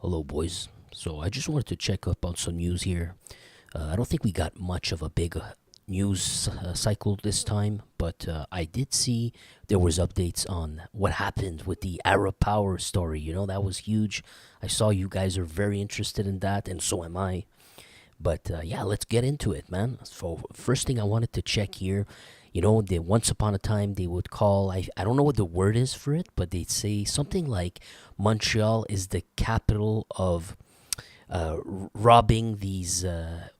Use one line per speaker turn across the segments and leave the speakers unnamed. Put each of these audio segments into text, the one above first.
Hello, boys. So I just wanted to check up on some news here. I don't think we got much of a big news cycle this time, but I did see there was updates on what happened with the Arab Power story. That was huge. I saw you guys are very interested in that, and so am I. But yeah, let's get into it, man. So first thing I wanted to check here, once upon a time they would call, I don't know what the word is for it, but they'd say something like Montreal is the capital of robbing these. I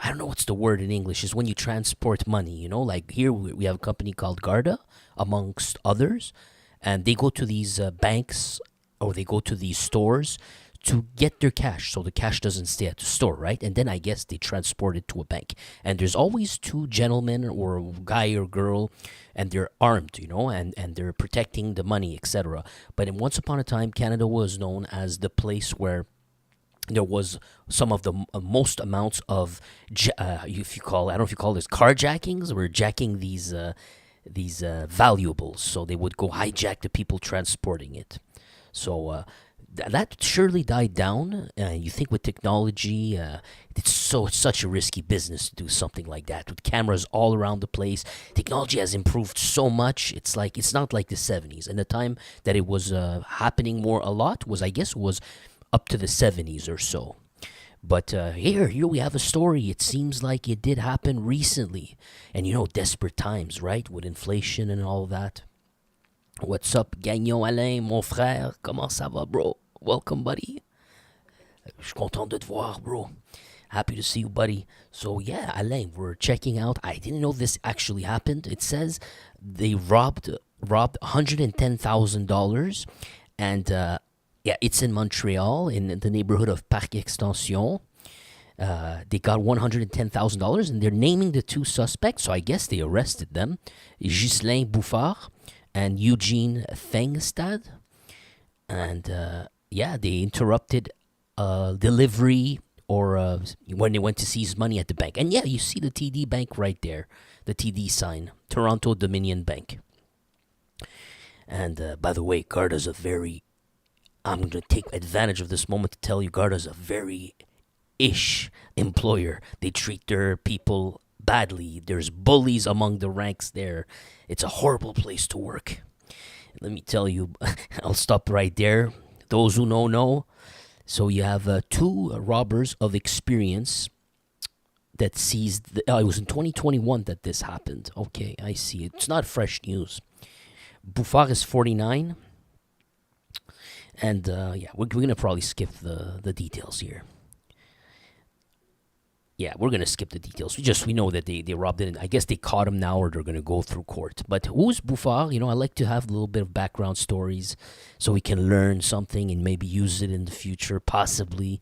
don't know what's the word in English. Is when you transport money. Like here we have a company called Garda, amongst others, and they go to these banks or they go to these stores to get their cash, so the cash doesn't stay at the store, right? And then I guess they transport it to a bank. And there's always two gentlemen or a guy or girl, and they're armed, and they're protecting the money, etc. But once upon a time, Canada was known as the place where there was some of the most amounts of, if you call, I don't know if you call this carjackings, or jacking these valuables. So they would go hijack the people transporting it. So that surely died down. You think with technology, it's such a risky business to do something like that with cameras all around the place. Technology has improved so much. It's not like the 70s, and the time that it was happening more a lot was, I guess, was up to the 70s or so. But here we have a story. It seems like it did happen recently, and desperate times, right, with inflation and all that. What's up, Gagnon Alain, mon frère? Comment ça va, bro? Welcome, buddy. Je suis content de te voir, bro. Happy to see you, buddy. So, yeah, Alain, we're checking out. I didn't know this actually happened. It says they robbed $110,000. And, yeah, it's in Montreal, in the neighborhood of Parc Extension. They got $110,000, and they're naming the two suspects. So I guess they arrested them. Ghislain Bouffard and Eugene Fengstad. And yeah, they interrupted delivery or when they went to seize money at the bank. And yeah, you see the TD Bank right there, the TD sign, Toronto Dominion Bank. And by the way, Garda's I'm going to take advantage of this moment to tell you Garda's a very ish employer. They treat their people badly. There's bullies among the ranks there. It's a horrible place to work. Let me tell you, I'll stop right there. Those who know. So you have two robbers of experience that seized. It was in 2021 that this happened. Okay, I see. It's not fresh news. Bouffard is 49. And yeah, we're going to probably skip the details here. Yeah, we're going to skip the details. We know that they robbed it. I guess they caught him now, or they're going to go through court. But who's Bouffard? I like to have a little bit of background stories so we can learn something and maybe use it in the future, possibly.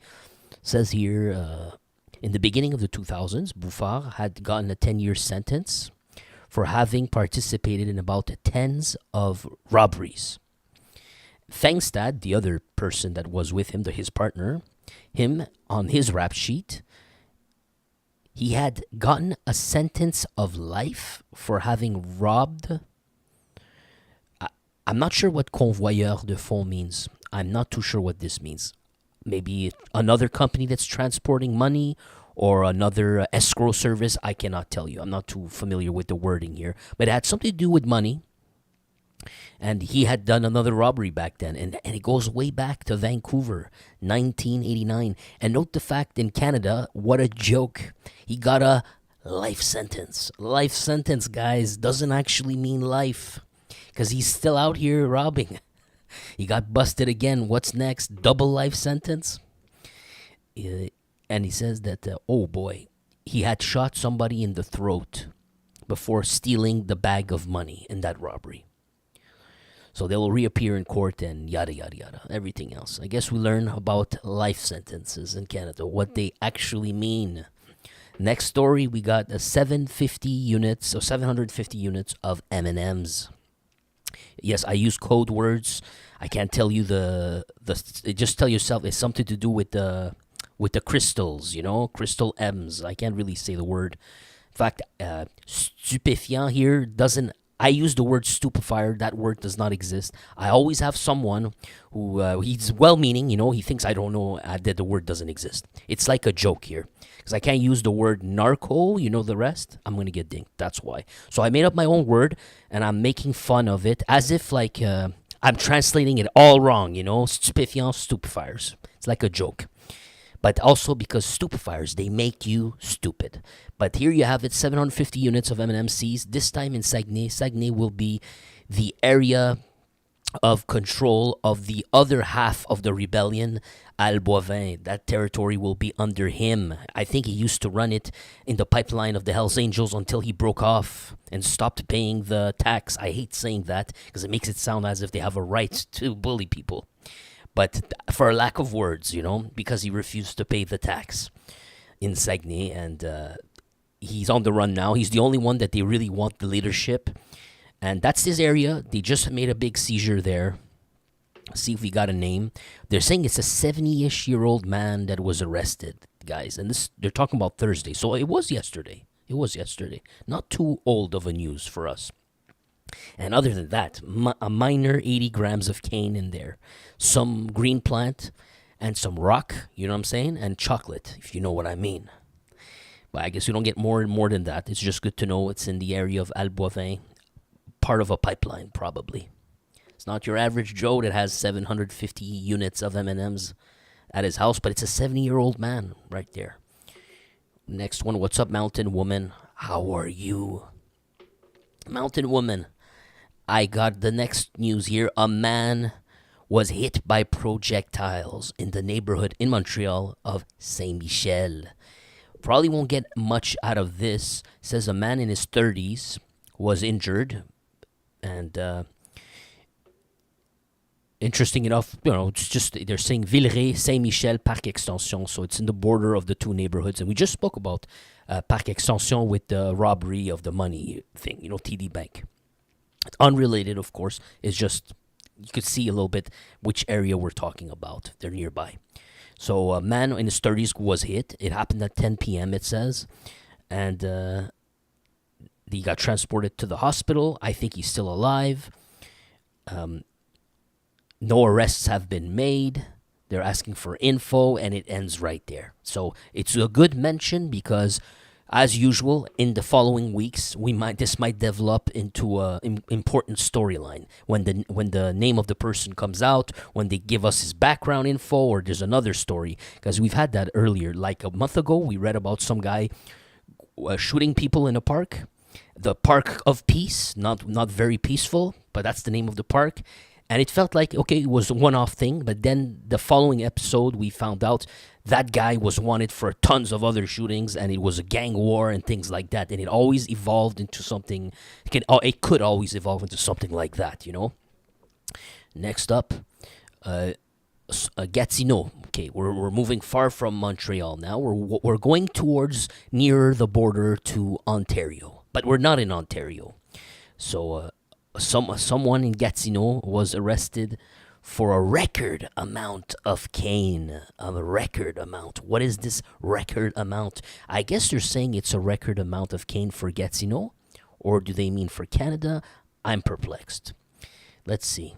It says here, in the beginning of the 2000s, Bouffard had gotten a 10-year sentence for having participated in about tens of robberies. Fengstad, the other person that was with him, his partner, him on his rap sheet, he had gotten a sentence of life for having robbed. I'm not sure what convoyeur de fonds means. I'm not too sure what this means. Maybe another company that's transporting money or another escrow service. I cannot tell you. I'm not too familiar with the wording here. But it had something to do with money. And he had done another robbery back then. And it goes way back to Vancouver, 1989. And note the fact in Canada, what a joke. He got a life sentence. Life sentence, guys, doesn't actually mean life. Because he's still out here robbing. He got busted again. What's next? Double life sentence? And he says that, oh boy, he had shot somebody in the throat before stealing the bag of money in that robbery. So they'll reappear in court and yada, yada, yada, everything else. I guess we learn about life sentences in Canada, what they actually mean. Next story, we got 750 units of M&Ms. Yes, I use code words. I can't tell you just tell yourself it's something to do with the crystals, crystal M's. I can't really say the word. In fact, stupéfiant here doesn't I use the word stupefier. That word does not exist. I always have someone who he's well-meaning. He thinks I don't know that the word doesn't exist. It's like a joke here because I can't use the word narco. You know the rest. I'm gonna get dinged. That's why. So I made up my own word and I'm making fun of it as if like I'm translating it all wrong. Stupéfiants, stupefiers. It's like a joke. But also because stupefiers, they make you stupid. But here you have it, 750 units of M&M seized, this time in Saguenay. Saguenay will be the area of control of the other half of the rebellion, Alboivin. That territory will be under him. I think he used to run it in the pipeline of the Hells Angels until he broke off and stopped paying the tax. I hate saying that because it makes it sound as if they have a right to bully people. But for a lack of words, because he refused to pay the tax in Saguenay, and he's on the run now. He's the only one that they really want the leadership, and that's his area. They just made a big seizure there. See if we got a name. They're saying it's a 70-ish-year-old man that was arrested, guys, and they're talking about Thursday, so it was yesterday. Not too old of a news for us. And other than that, a minor 80 grams of cane in there, some green plant, and some rock, you know what I'm saying? And chocolate, if you know what I mean. But I guess we don't get more than that. It's just good to know it's in the area of Alboivin, part of a pipeline, probably. It's not your average Joe that has 750 units of M&Ms at his house, but it's a 70-year-old man right there. Next one, what's up, Mountain Woman? How are you? Mountain Woman. I got the next news here. A man was hit by projectiles in the neighborhood in Montreal of Saint-Michel. Probably won't get much out of this. It says a man in his 30s was injured. And interesting enough, it's just, they're saying Villeray, Saint-Michel, Parc Extension. So it's in the border of the two neighborhoods. And we just spoke about Parc Extension with the robbery of the money thing, TD Bank. It's unrelated, of course. It's just, you could see a little bit which area we're talking about. They're nearby. So a man in his 30s was hit. It happened at 10 p.m., it says. And he got transported to the hospital. I think he's still alive. No arrests have been made. They're asking for info, and it ends right there. So it's a good mention because, as usual, in the following weeks, this might develop into an important storyline when the name of the person comes out, when they give us his background info, or there's another story. Because we've had that earlier. Like a month ago, we read about some guy shooting people in a park. The Park of Peace, not very peaceful, but that's the name of the park. And it felt like, okay, it was a one-off thing. But then the following episode, we found out that guy was wanted for tons of other shootings, and it was a gang war and things like that. And it always evolved into something. It could always evolve into something like that, Next up, Gatsino. Okay, we're moving far from Montreal now. We're going towards nearer the border to Ontario, but we're not in Ontario. So someone in Gatsino was arrested for a record amount of cane. A record amount. What is this record amount? I guess they're saying it's a record amount of cane for Gatsino, or do they mean for Canada? I'm perplexed. Let's see.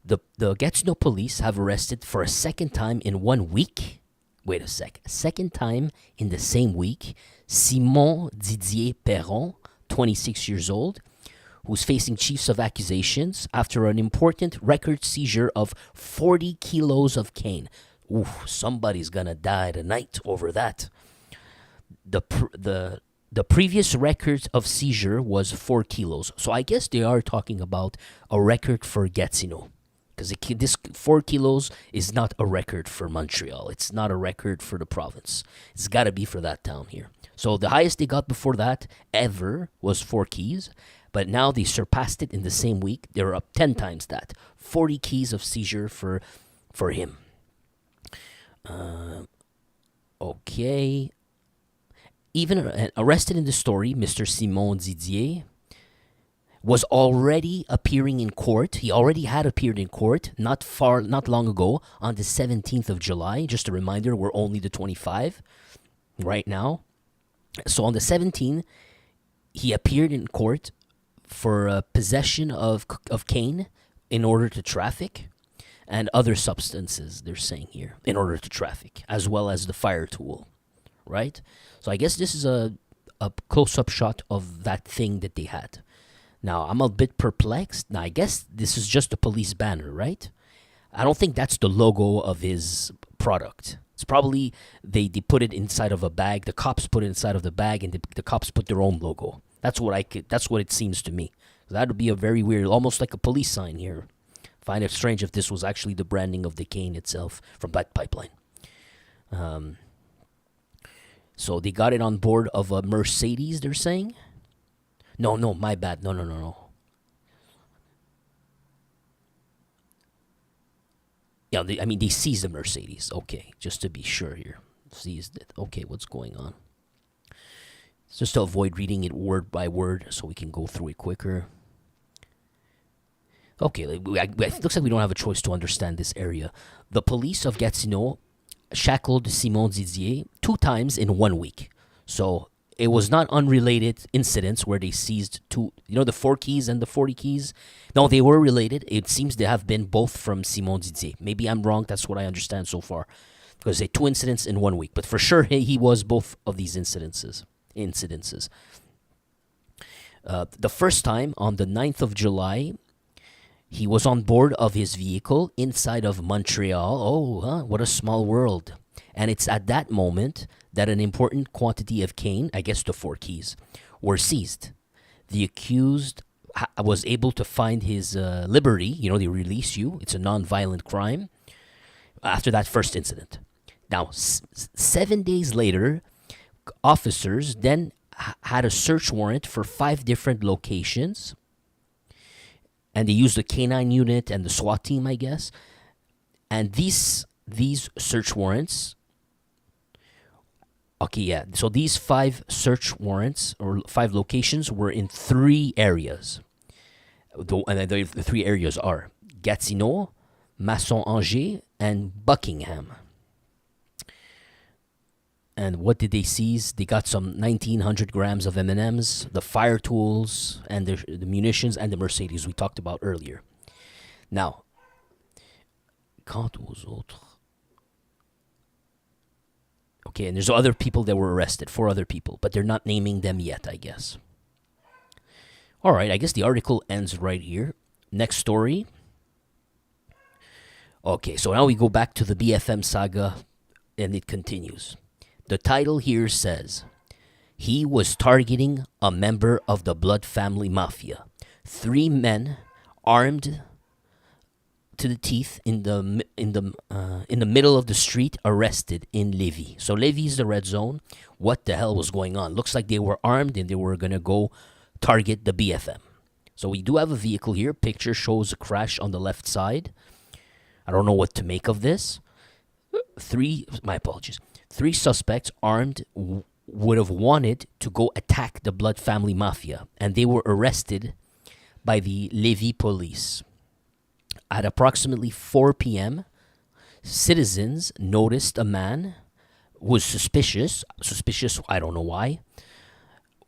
The Gatsino police have arrested for a second time in 1 week. Wait a sec. Second time in the same week, Simon Didier Perron, 26 years old, who's facing chiefs of accusations after an important record seizure of 40 kilos of cane. Oof, somebody's gonna die tonight over that. The previous record of seizure was 4 kilos. So I guess they are talking about a record for Gatsino. Because this 4 kilos is not a record for Montreal. It's not a record for the province. It's got to be for that town here. So the highest they got before that ever was 4 keys. But now they surpassed it in the same week. They're up 10 times that. 40 keys of seizure for him. Okay. Even arrested in the story, Mr. Simon Didier was already appearing in court. He already had appeared in court not long ago on the 17th of July. Just a reminder, we're only the 25 right now. So on the 17th, he appeared in court for possession of cane in order to traffic, and other substances, they're saying here, in order to traffic, as well as the fire tool, right? So I guess this is a close-up shot of that thing that they had. Now, I'm a bit perplexed. Now, I guess this is just a police banner, right? I don't think that's the logo of his product. It's probably they put it inside of a bag. The cops put it inside of the bag, and the cops put their own logo. That's what it seems to me. That would be a very weird, almost like a police sign here. Find it strange if this was actually the branding of the cane itself from that pipeline. So they got it on board of a Mercedes, they're saying? No, my bad. No. Yeah, they seized the Mercedes. Okay, just to be sure here. Seized it. Okay, what's going on? Just to avoid reading it word by word so we can go through it quicker. Okay, it looks like we don't have a choice to understand this area. The police of Gatsino shackled Simon Didier 2 times in 1 week. So it was not unrelated incidents where they seized 2, the 4 keys and the 40 keys. No, they were related. It seems they have been both from Simon Didier. Maybe I'm wrong. That's what I understand so far. Because they 2 incidents in 1 week. But for sure, he was both of these incidences. The first time, on the 9th of July, he was on board of his vehicle inside of Montreal. Oh, what a small world. And it's at that moment that an important quantity of cane, I guess the 4 keys, were seized. The accused was able to find his liberty. They release you. It's a non-violent crime after that first incident. Now, 7 days later, officers then had a search warrant for 5 different locations. And they used the K9 unit and the SWAT team, I guess. And these search warrants... Okay, yeah. So these 5 search warrants, or 5 locations, were in 3 areas. And the 3 areas are Gatsino, Masson-Angers, and Buckingham. And what did they seize? They got some 1,900 grams of M&Ms, the fire tools, and the munitions, and the Mercedes we talked about earlier. Now, quant aux autres... Okay, and there's other people that were arrested, 4 other people, but they're not naming them yet, I guess. All right, I guess the article ends right here. Next story. Okay, so now we go back to the BFM saga, and it continues. The title here says, he was targeting a member of the Blood Family Mafia. 3 men armed to the teeth in the middle of the street arrested in Lévis. So Lévis is the red zone. What the hell was going on? Looks like they were armed and they were going to go target the BFM. So we do have a vehicle here. Picture shows a crash on the left side. I don't know what to make of this. 3 suspects armed would have wanted to go attack the Blood Family Mafia, and they were arrested by the Lévis police. At approximately 4 p.m., citizens noticed a man who was suspicious, I don't know why,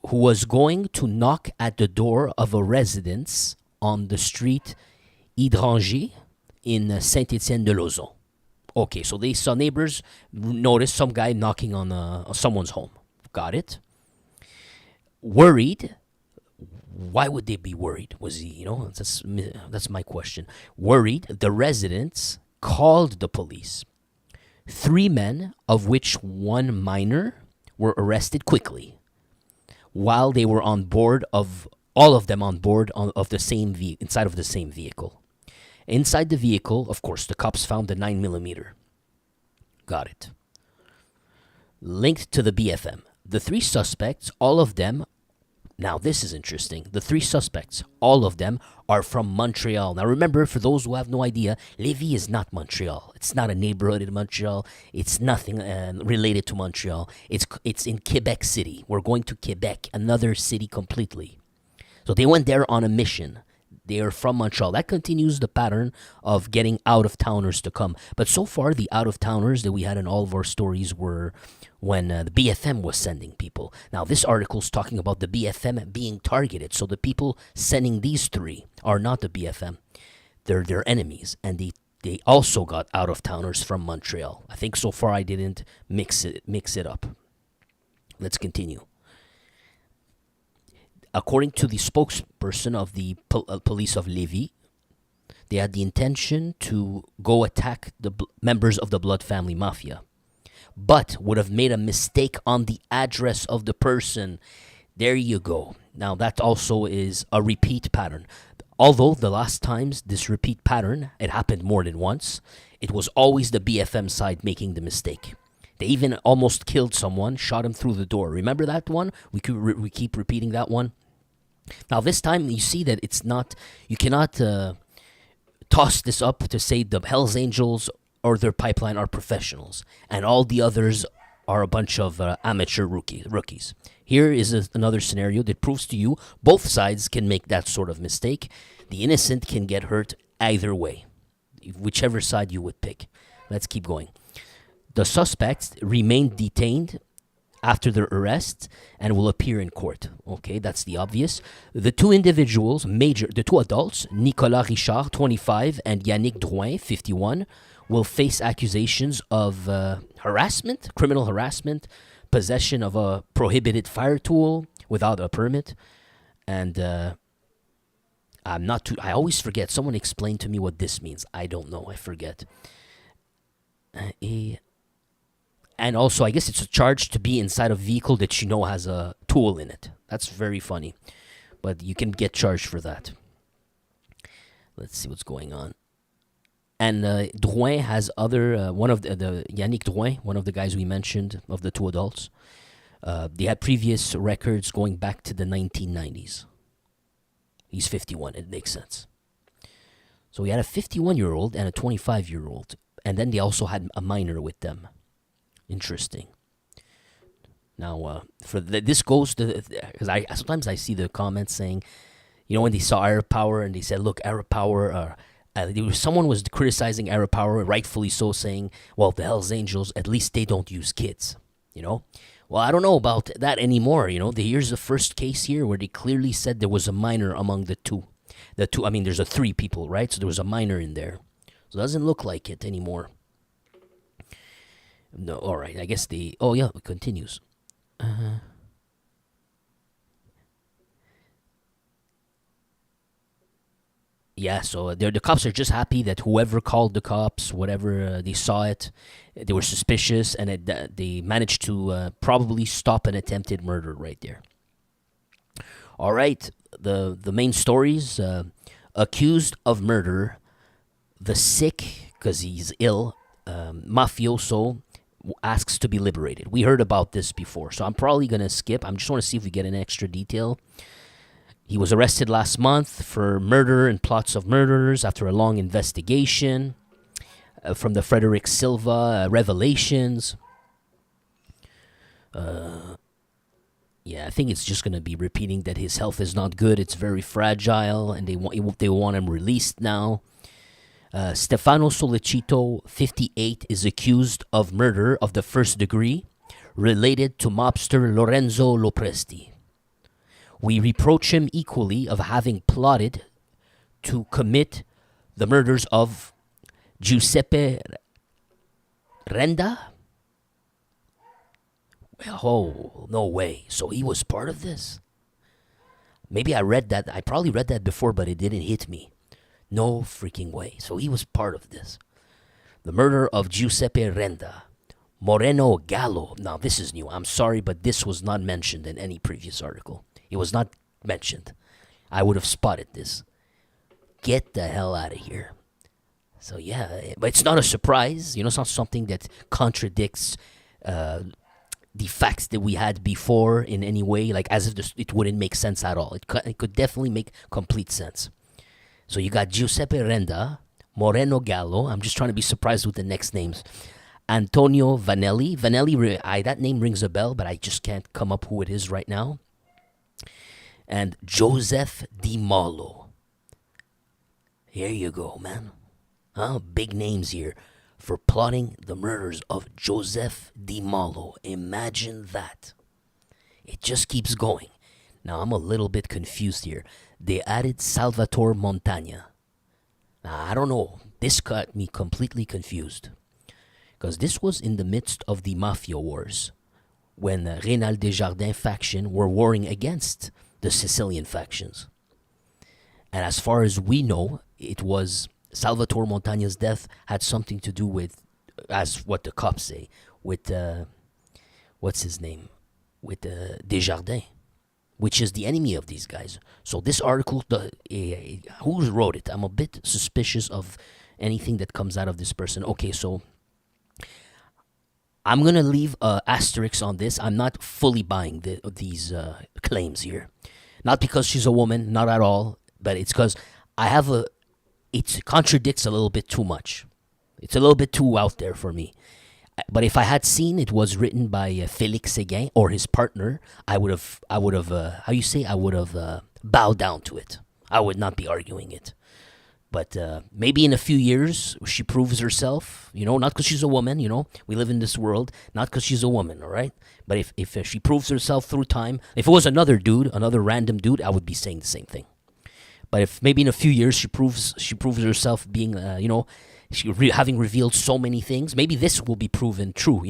who was going to knock at the door of a residence on the street Hydranger in Saint-Étienne-de-Lauzon. Okay, so they saw neighbors noticed some guy knocking on someone's home. Got it. Worried. Why would they be worried? Was he, that's my question. Worried, the residents called the police. 3 men, of which 1 minor, were arrested quickly, while they were on board all of them on board of the same inside of the same vehicle. Inside the vehicle, of course, the cops found the 9mm. Got it. Linked to the BFM. The 3 suspects, all of them, now this is interesting. The 3 suspects, all of them, are from Montreal. Now remember, for those who have no idea, Lévis is not Montreal. It's not a neighborhood in Montreal. It's nothing related to Montreal. It's in Quebec City. We're going to Quebec, another city completely. So they went there on a mission. They are from Montreal. That continues the pattern of getting out-of-towners to come. But so far, the out-of-towners that we had in all of our stories were when the BFM was sending people. Now, this article's talking about the BFM being targeted. So the people sending these three are not the BFM. They're their enemies. And they also got out-of-towners from Montreal. I think so far I didn't mix it up. Let's continue. According to the spokesperson of the police of Lévis, they had the intention to go attack the members of the Blood Family Mafia, but would have made a mistake on the address of the person. There you go. Now that also is a repeat pattern. Although the last times this repeat pattern, it happened more than once, it was always the BFM side making the mistake. They even almost killed someone, shot him through the door. Remember that one? We keep repeating that one. Now this time you see that it's not, you cannot toss this up to say the Hells Angels or their pipeline are professionals and all the others are a bunch of amateur rookies. Here is another scenario that proves to you both sides can make that sort of mistake. The innocent can get hurt either way, whichever side you would pick. Let's keep going. The suspects remained detained after their arrest and will appear in court. Okay, that's the obvious. The two individuals, the two adults, Nicolas Richard, 25, and Yannick Drouin, 51, will face accusations of harassment, criminal harassment, possession of a prohibited fire tool without a permit, and I always forget. Someone explained to me what this means. I don't know. I forget. And also, I guess it's a charge to be inside a vehicle that you know has a tool in it. That's very funny. But you can get charged for that. Let's see what's going on. And Drouin has other, one of the Yannick Drouin, one of the guys we mentioned, of the two adults. They had previous records going back to the 1990s. He's 51, it makes sense. So we had a 51-year-old and a 25-year-old. And then they also had a minor with them. Interesting. Now, this goes to, because sometimes I see the comments saying, you know, when they saw Arab Power and they said, look, Arab Power, someone was criticizing Arab Power, rightfully so, saying, well, the Hells Angels, at least they don't use kids, you know? Well, I don't know about that anymore, you know? Here's the first case here where they clearly said there was a minor among the two. I mean, there's three people, right? So there was a minor in there. So it doesn't look like it anymore. No, all right. I guess it continues. Yeah, so the cops are just happy that whoever called the cops, whatever they saw it, they were suspicious, and they managed to probably stop an attempted murder right there. All right, the main stories: accused of murder, the sick because he's ill, mafioso asks to be liberated. We heard about this before, so I'm probably going to skip. I just want to see if we get an extra detail. He was arrested last month for murder and plots of murders after a long investigation from the Frederick Silva revelations. Yeah, I think it's just going to be repeating that his health is not good. It's very fragile, and they want him released now. Stefano Sollecito, 58, is accused of murder of the first degree related to mobster Lorenzo Lopresti. We reproach him equally of having plotted to commit the murders of Giuseppe Renda. Oh, no way. So he was part of this? Maybe I read that. I probably read that before, but it didn't hit me. No freaking way. So he was part of this. The murder of Giuseppe Renda. Moreno Gallo. Now, this is new. I'm sorry, but this was not mentioned in any previous article. It was not mentioned. I would have spotted this. Get the hell out of here. So, yeah, but it's not a surprise. You know, it's not something that contradicts the facts that we had before in any way, like as if it wouldn't make sense at all. It could definitely make complete sense. So you got Giuseppe Renda, Moreno Gallo. I'm just trying to be surprised with the next names. Antonio Vanelli. Vanelli, that name rings a bell, but I just can't come up who it is right now. And Joseph Di Mollo. Here you go, man. Big names here. for plotting the murders of Joseph Di Malo. Imagine that. It just keeps going. Now, I'm a little bit confused here. They added Salvatore Montagna. Now, I don't know. This got me completely confused. Because this was in the midst of the Mafia Wars, when the Rénal Desjardins faction were warring against the Sicilian factions. And as far as we know, it was Salvatore Montagna's death had something to do with, as what the cops say, with, what's his name? With Desjardins, which is the enemy of these guys. So this article, who wrote it? I'm a bit suspicious of anything that comes out of this person. Okay, so I'm going to leave asterisks on this. I'm not fully buying these claims here. Not because she's a woman, not at all, but it's because it contradicts a little bit too much. It's a little bit too out there for me. But if I had seen it was written by Félix Séguin or his partner, I would have, I would have bowed down to it. I would not be arguing it. But maybe in a few years, she proves herself, not because she's a woman, we live in this world, not because she's a woman, all right? But if she proves herself through time, if it was another dude, another random dude, I would be saying the same thing. But if maybe in a few years she proves herself being, having revealed so many things, maybe this will be proven true,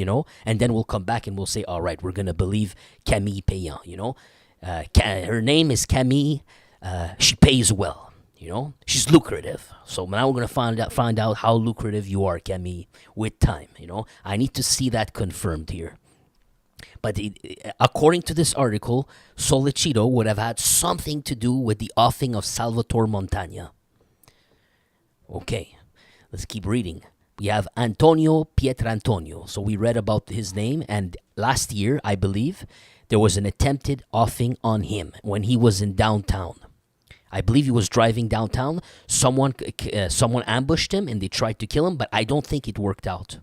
and then we'll come back and we'll say, all right, we're going to believe Camille Payan, her name is Camille, she pays well. She's lucrative. So now we're gonna find out how lucrative you are, Camille, with time. I need to see that confirmed here. But according to this article, Sollecito would have had something to do with the offing of Salvatore Montagna. Okay, let's keep reading. We have Antonio Pietrantonio. So we read about his name, and last year, I believe, there was an attempted offing on him when he was in downtown. I believe he was driving downtown. Someone ambushed him and they tried to kill him, but I don't think it worked out.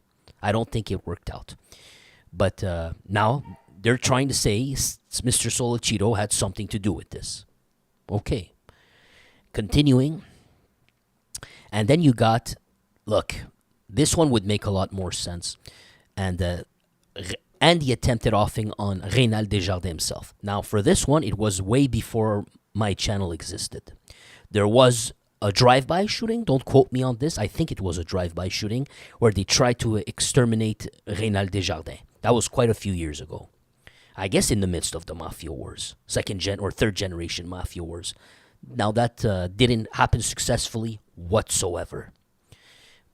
But now they're trying to say Mr. Sollecito had something to do with this. Okay. Continuing. And then you got, look, this one would make a lot more sense. And the attempted offing on Rénal Desjardins himself. Now, for this one, it was way before my channel existed. There was a drive-by shooting. Don't quote me on this. I think it was a drive-by shooting where they tried to exterminate Rénal Desjardins. That was quite a few years ago. I guess in the midst of the Mafia Wars. Third generation Mafia Wars. Now that didn't happen successfully whatsoever.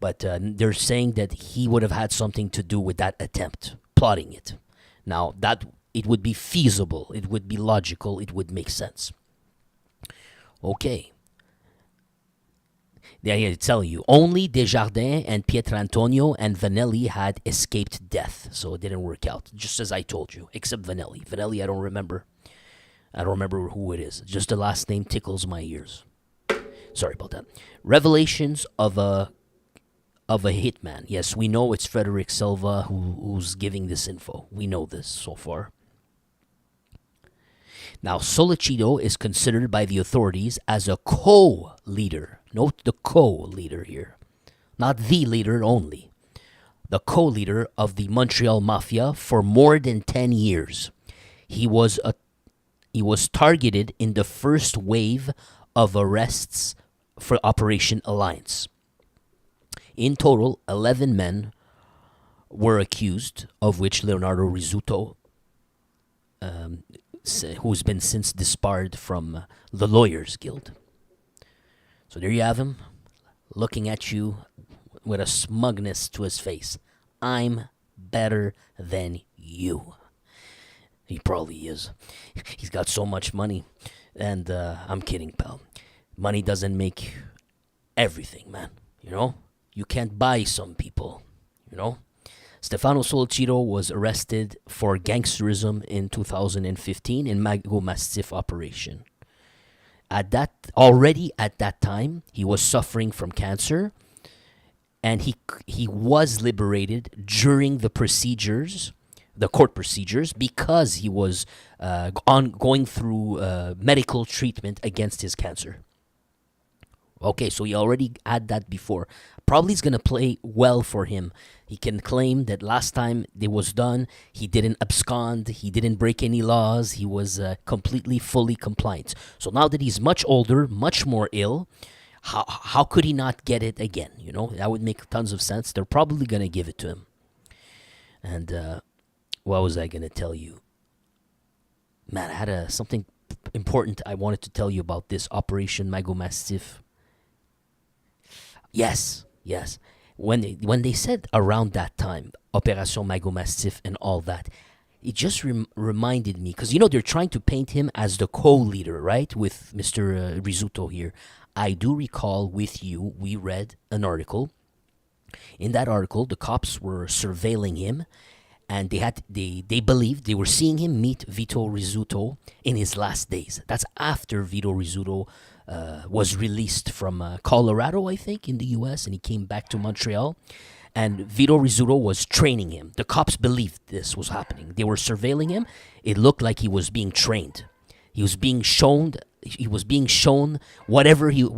But they're saying that he would have had something to do with that attempt, plotting it. Now, that it would be feasible, it would be logical, it would make sense. Okay. They tell you, only Desjardins and Pietrantonio and Vanelli had escaped death, so it didn't work out, just as I told you, except Vanelli. Vanelli, I don't remember who it is. Just the last name tickles my ears. Sorry about that. Revelations of a hitman. Yes, we know it's Frederick Silva who's giving this info. We know this so far. Now, Sollecito is considered by the authorities as a co-leader. Note the co-leader here. Not the leader only. The co-leader of the Montreal Mafia for more than 10 years. He was targeted in the first wave of arrests for Operation Alliance. In total, 11 men were accused, of which Leonardo Rizzuto, who's been since disbarred from the Lawyers Guild. So there you have him, looking at you with a smugness to his face. I'm better than you. He probably is. He's got so much money. And I'm kidding, pal. Money doesn't make everything, man. You can't buy some people, Stefano Sollecito was arrested for gangsterism in 2015 in Mago Mastiff operation. At that time, he was suffering from cancer, and he was liberated during the court procedures, because he was going through medical treatment against his cancer. Okay, so he already had that before. Probably it's gonna play well for him. He can claim that last time it was done, he didn't abscond, he didn't break any laws, he was completely, fully compliant. So now that he's much older, much more ill, how could he not get it again? You know, that would make tons of sense. They're probably gonna give it to him. And what was I gonna tell you? Man, I had something important I wanted to tell you about this Operation Mago Mastiff. Yes, yes. When they said around that time, Opération Mago Mastiff and all that, it just reminded me, because you know they're trying to paint him as the co-leader, right, with Mr. Rizzuto here. I do recall with you, we read an article. In that article, the cops were surveilling him, and they believed they were seeing him meet Vito Rizzuto in his last days. That's after Vito Rizzuto was released from Colorado, I think, in the U.S., and he came back to Montreal. And Vito Rizzuto was training him. The cops believed this was happening. They were surveilling him. It looked like he was being trained. He was being shown. He was being shown whatever Vito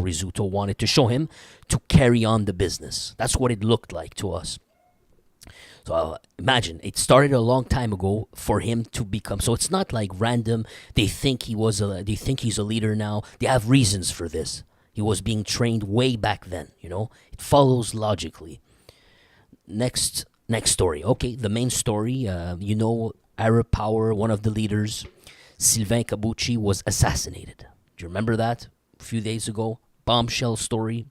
Rizzuto wanted to show him to carry on the business. That's what it looked like to us. So imagine it started a long time ago for him to become. So it's not like random. They think They think he's a leader now. They have reasons for this. He was being trained way back then. You know, it follows logically. Next story. Okay, the main story. Arab Power, one of the leaders, Sylv Kabuchi, was assassinated. Do you remember that? A few days ago, bombshell story.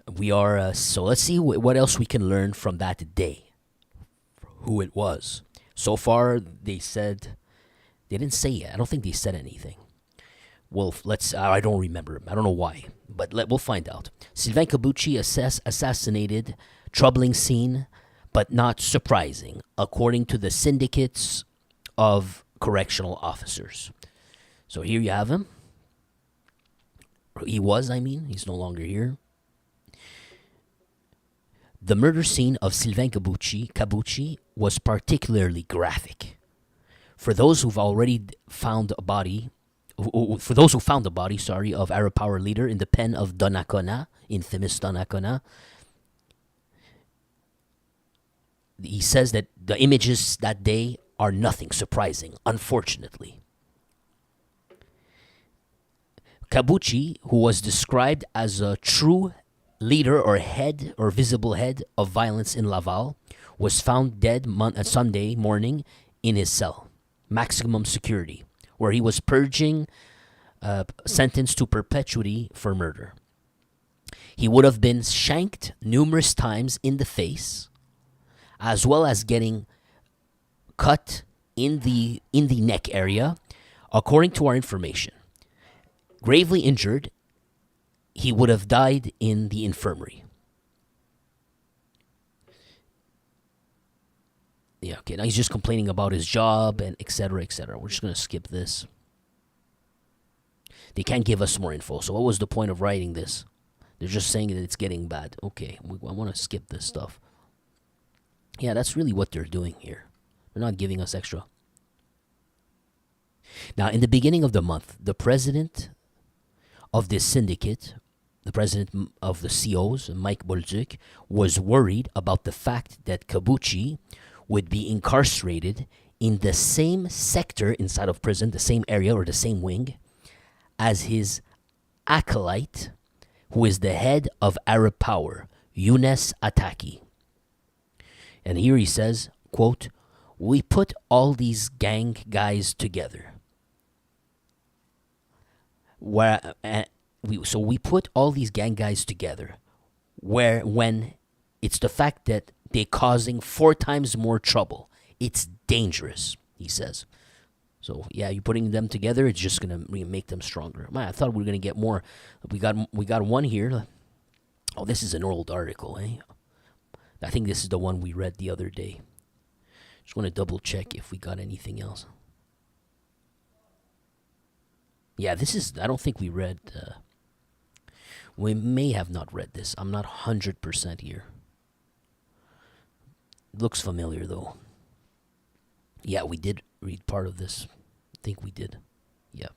So let's see what else we can learn from that day. Who it was. So far, they didn't say it. I don't think they said anything. Well, I don't remember. I don't know why, but we'll find out. Sylv Kabuchi assassinated. Troubling scene, but not surprising, according to the syndicates of correctional officers. So here you have him. He's no longer here. The murder scene of Sylv Kabuchi was particularly graphic. For those who've already found a body, for those who found the body, of Arab Power leader in the pen of Donnacona, infamous Donnacona, he says that the images that day are nothing surprising, unfortunately. Kabuchi, who was described as a true leader or head or visible head of violence in Laval, was found dead Sunday morning in his cell, maximum security, where he was purging sentenced to perpetuity for murder. He would have been shanked numerous times in the face, as well as getting cut in the neck area, according to our information. Gravely injured, he would have died in the infirmary. Yeah, okay, now he's just complaining about his job and etc., etc. We're just going to skip this. They can't give us more info, so what was the point of writing this? They're just saying that it's getting bad. Okay, I want to skip this stuff. Yeah, that's really what they're doing here. They're not giving us extra. Now, in the beginning of the month, the president of this syndicate, the president of the COs, Mike Buljik, was worried about the fact that Kabuchi would be incarcerated in the same sector inside of prison, the same area or the same wing, as his acolyte, who is the head of Arab Power, Younes Attaki. And here he says, quote, "We put all these gang guys together. We put all these gang guys together, when it's the fact that they're causing 4 times more trouble. It's dangerous," he says. So yeah, you putting them together, it's just gonna make them stronger. Man, I thought we were gonna get more. We got one here. Oh, this is an old article, eh? I think this is the one we read the other day. Just want to double check if we got anything else. Yeah, this is. I don't think we read. We may have not read this. I'm not 100% here. Looks familiar though. Yeah, we did read part of this. I think we did. Yep.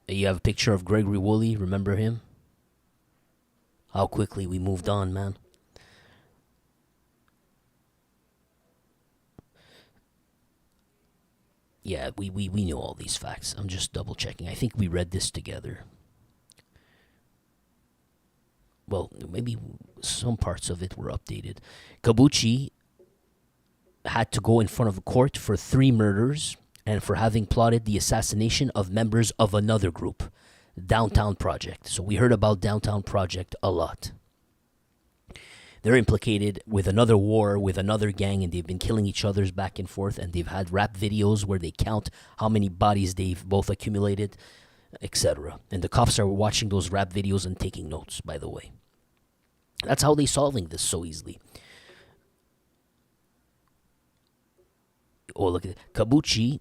You have a picture of Gregory Woolley. Remember him? How quickly we moved on, man. Yeah, we knew all these facts. I'm just double checking. I think we read this together. Well, maybe some parts of it were updated. Kabuchi had to go in front of a court for 3 murders and for having plotted the assassination of members of another group, Downtown Project. So we heard about Downtown Project a lot. They're implicated with another war with another gang, and they've been killing each other's back and forth, and they've had rap videos where they count how many bodies they've both accumulated, etc. And the cops are watching those rap videos and taking notes, by the way. That's how they're solving this so easily. Oh, look at it. Kabuchi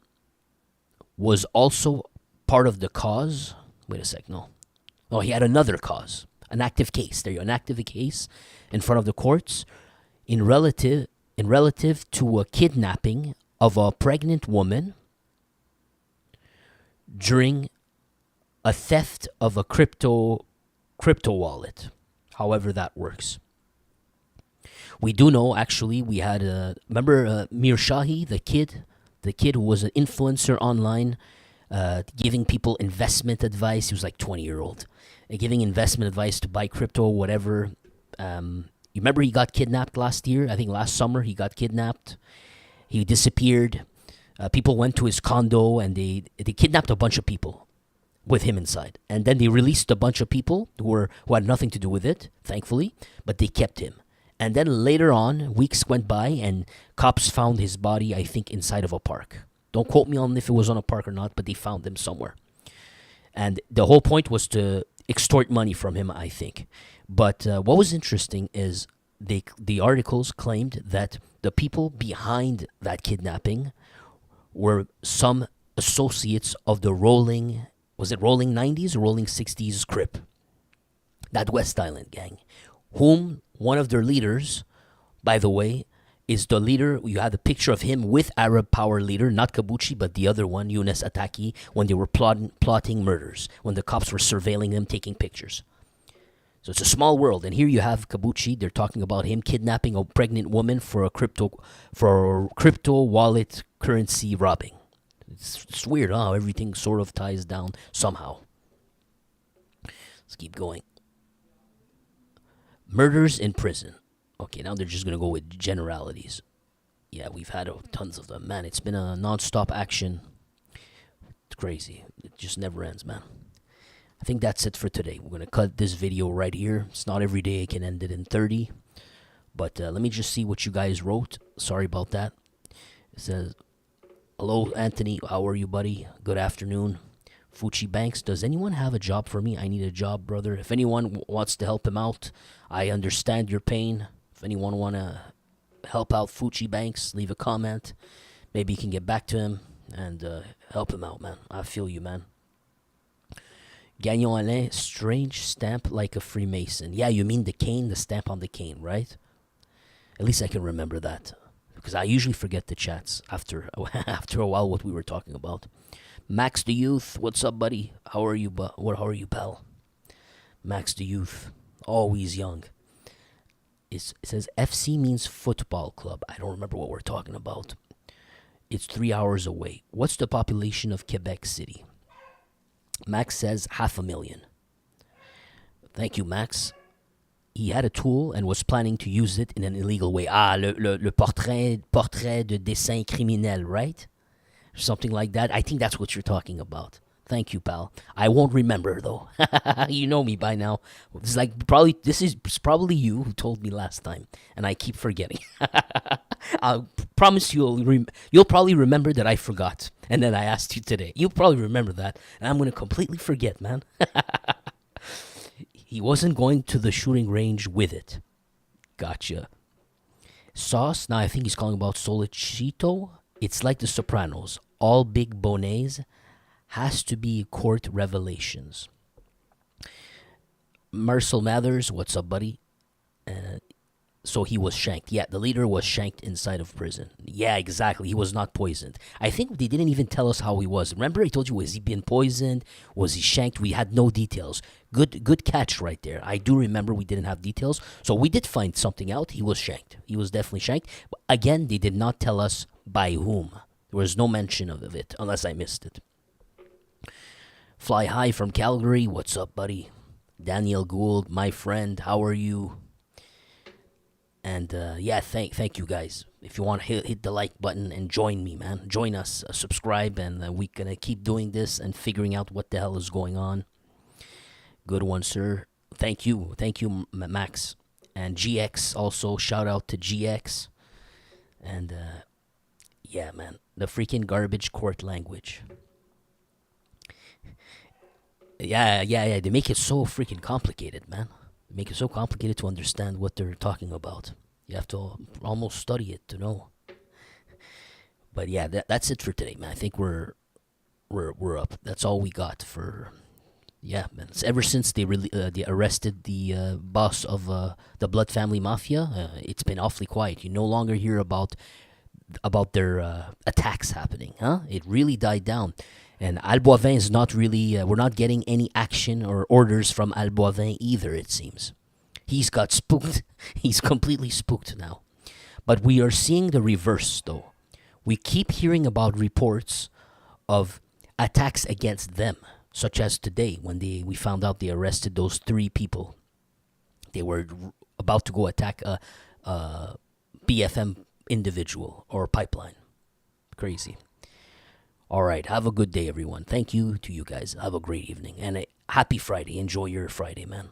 was also part of the cause. Wait a sec, no. Oh, he had another cause. An active case. There you go, an active case in front of the courts in relative to a kidnapping of a pregnant woman during a theft of a crypto wallet. However that works. We do know, actually, we had remember Mir Shahi, the kid who was an influencer online, giving people investment advice. He was like 20-year-old, giving investment advice to buy crypto, whatever. You remember he got kidnapped last year? I think last summer he got kidnapped. He disappeared. People went to his condo and they kidnapped a bunch of people with him inside. And then they released a bunch of people who had nothing to do with it, thankfully, but they kept him. And then later on, weeks went by and cops found his body, I think, inside of a park. Don't quote me on if it was on a park or not, but they found him somewhere. And the whole point was to extort money from him, I think. But what was interesting is the articles claimed that the people behind that kidnapping were some associates of the Rolling 90s or Rolling 60s Crip, that West Island gang, whom one of their leaders, by the way, is the leader. You have a picture of him with Arab Power leader, not Kabuchi, but the other one, Younes Ataki, when they were plotting murders, when the cops were surveilling them, taking pictures. So it's a small world. And here you have Kabuchi. They're talking about him kidnapping a pregnant woman for a crypto wallet currency robbing. It's weird, huh? Everything sort of ties down somehow. Let's keep going. Murders in prison. Okay, now they're just going to go with generalities. Yeah, we've had tons of them. Man, it's been a non-stop action. It's crazy. It just never ends, man. I think that's it for today. We're going to cut this video right here. It's not every day I can end it in 30. But let me just see what you guys wrote. Sorry about that. It says, hello, Anthony. How are you, buddy? Good afternoon. Fuchi Banks, does anyone have a job for me? I need a job, brother. If anyone wants to help him out, I understand your pain. If anyone want to help out Fuchi Banks, leave a comment. Maybe you can get back to him and help him out, man. I feel you, man. Gagnon Alain, strange stamp like a Freemason. Yeah, you mean the cane, the stamp on the cane, right? At least I can remember that, because I usually forget the chats after a while what we were talking about. Max the Youth, what's up, buddy? How are you, how are you, pal? Max the Youth, always young. It says FC means football club. I don't remember what we're talking about. It's 3 hours away. What's the population of Quebec City? Max says 500,000. Thank you, Max. He had a tool and was planning to use it in an illegal way. Le portrait de dessin criminel, right? Something like that. I think that's what you're talking about. Thank you, pal. I won't remember, though. You know me by now. This is probably you who told me last time, and I keep forgetting. I promise you'll probably remember that I forgot, and then I asked you today. You'll probably remember that, and I'm going to completely forget, man. He wasn't going to the shooting range with it. Gotcha. Sauce, now I think he's calling about Sollecito. It's like The Sopranos. All big bonnets has to be court revelations. Marcel Mathers, what's up, buddy? So he was shanked. Yeah, the leader was shanked inside of prison. Yeah, exactly. He was not poisoned. I think they didn't even tell us how he was. Remember, I told you, was he been poisoned? Was he shanked? We had no details. Good catch right there. I do remember we didn't have details. So we did find something out. He was shanked. He was definitely shanked. But again, they did not tell us by whom. There was no mention of it, unless I missed it. Fly High from Calgary. What's up, buddy? Daniel Gould, my friend. How are you? And yeah, thank you guys. If you want to hit the like button and join me, man. Join us, subscribe, and we gonna keep doing this and figuring out what the hell is going on. Good one, sir. Thank you, Max, and GX also. Shout out to GX, and yeah, man, the freaking garbage court language. Yeah. They make it so freaking complicated, man. Make it so complicated to understand what they're talking about. You have to almost study it to know. But yeah, that's it for today, man. I think we're up. That's all we got for. Yeah, man. It's ever since they arrested the boss of the Blood Family Mafia, it's been awfully quiet. You no longer hear about their attacks happening, huh? It really died down. And Alboivin is not really, we're not getting any action or orders from Alboivin either, it seems. He's got spooked. He's completely spooked now. But we are seeing the reverse, though. We keep hearing about reports of attacks against them, such as today when we found out they arrested those 3 people. They were about to go attack a BFM individual or pipeline. Crazy. All right, have a good day, everyone. Thank you to you guys. Have a great evening and a happy Friday. Enjoy your Friday, man.